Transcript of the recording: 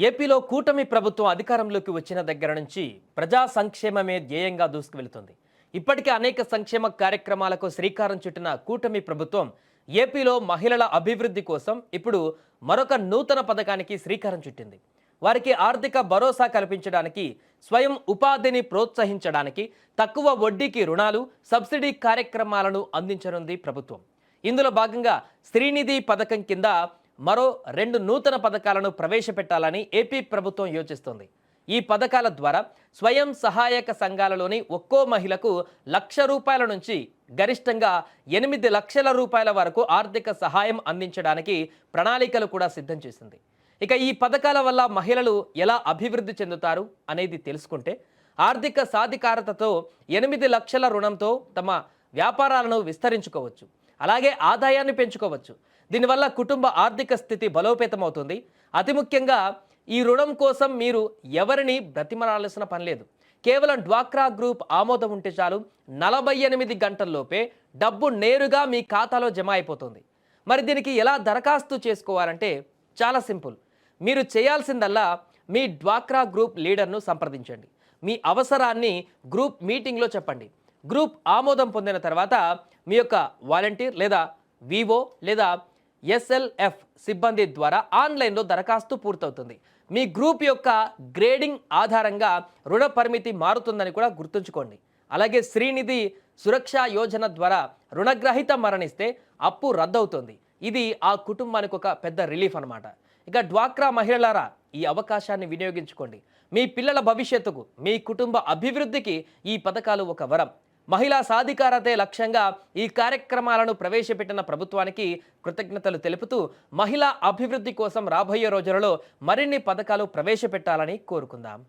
ఏపీలో కూటమి ప్రభుత్వం అధికారంలోకి వచ్చిన దగ్గర నుంచి ప్రజా సంక్షేమమే ధ్యేయంగా దూసుకువెళుతుంది. ఇప్పటికే అనేక సంక్షేమ కార్యక్రమాలకు శ్రీకారం చుట్టిన కూటమి ప్రభుత్వం ఏపీలో మహిళల అభివృద్ధి కోసం ఇప్పుడు మరొక నూతన పథకానికి శ్రీకారం చుట్టింది. వారికి ఆర్థిక భరోసా కల్పించడానికి, స్వయం ఉపాధిని ప్రోత్సహించడానికి తక్కువ వడ్డీకి రుణాలు, సబ్సిడీ కార్యక్రమాలను అందించనుంది ప్రభుత్వం. ఇందులో భాగంగా శ్రీనిధి పథకం కింద మరో 2 నూతన పథకాలను ప్రవేశపెట్టాలని ఏపీ ప్రభుత్వం యోచిస్తోంది. ఈ పథకాల ద్వారా స్వయం సహాయక సంఘాలలోని ఒక్కో మహిళకు ₹1,00,000 నుంచి గరిష్టంగా 8 లక్షల రూపాయల వరకు ఆర్థిక సహాయం అందించడానికి ప్రణాళికలు కూడా సిద్ధం చేసింది. ఇక ఈ పథకాల వల్ల మహిళలు ఎలా అభివృద్ధి చెందుతారు అనేది తెలుసుకుంటే, ఆర్థిక సాధికారతతో 8 లక్షల రుణంతో తమ వ్యాపారాలను విస్తరించుకోవచ్చు, అలాగే ఆదాయాన్ని పెంచుకోవచ్చు. దీనివల్ల కుటుంబ ఆర్థిక స్థితి బలోపేతమవుతుంది. అతి ముఖ్యంగా ఈ రుణం కోసం మీరు ఎవరిని బ్రతిమలాల్సిన పని లేదు. కేవలం డ్వాక్రా గ్రూప్ ఆమోదం ఉంటే చాలు, 48 గంటల్లోపే డబ్బు నేరుగా మీ ఖాతాలో జమ అయిపోతుంది. మరి దీనికి ఎలా దరఖాస్తు చేసుకోవాలంటే చాలా సింపుల్. మీరు చేయాల్సిందల్లా మీ డ్వాక్రా గ్రూప్ లీడర్ను సంప్రదించండి. మీ అవసరాన్ని గ్రూప్ మీటింగ్లో చెప్పండి. గ్రూప్ ఆమోదం పొందిన తర్వాత మీ యొక్క వాలంటీర్ లేదా వివో లేదా ఎస్ఎల్ఎఫ్ సిబ్బంది ద్వారా ఆన్లైన్లో దరఖాస్తు పూర్తవుతుంది. మీ గ్రూప్ యొక్క గ్రేడింగ్ ఆధారంగా రుణ పరిమితి మారుతుందని కూడా గుర్తుంచుకోండి. అలాగే శ్రీనిధి సురక్ష యోజన ద్వారా రుణగ్రహీత మరణిస్తే అప్పు రద్దవుతుంది. ఇది ఆ కుటుంబానికి ఒక పెద్ద రిలీఫ్ అన్నమాట. ఇక డ్వాక్రా మహిళలారా, ఈ అవకాశాన్ని వినియోగించుకోండి. మీ పిల్లల భవిష్యత్తుకు, మీ కుటుంబ అభివృద్ధికి ఈ పథకాలు ఒక వరం. మహిళా సాధికారతే లక్ష్యంగా ఈ కార్యక్రమాలను ప్రవేశపెట్టిన ప్రభుత్వానికి కృతజ్ఞతలు తెలుపుతూ, మహిళా అభివృద్ధి కోసం రాబోయే రోజులలో మరిన్ని పథకాలు ప్రవేశపెట్టాలని కోరుకుందాం.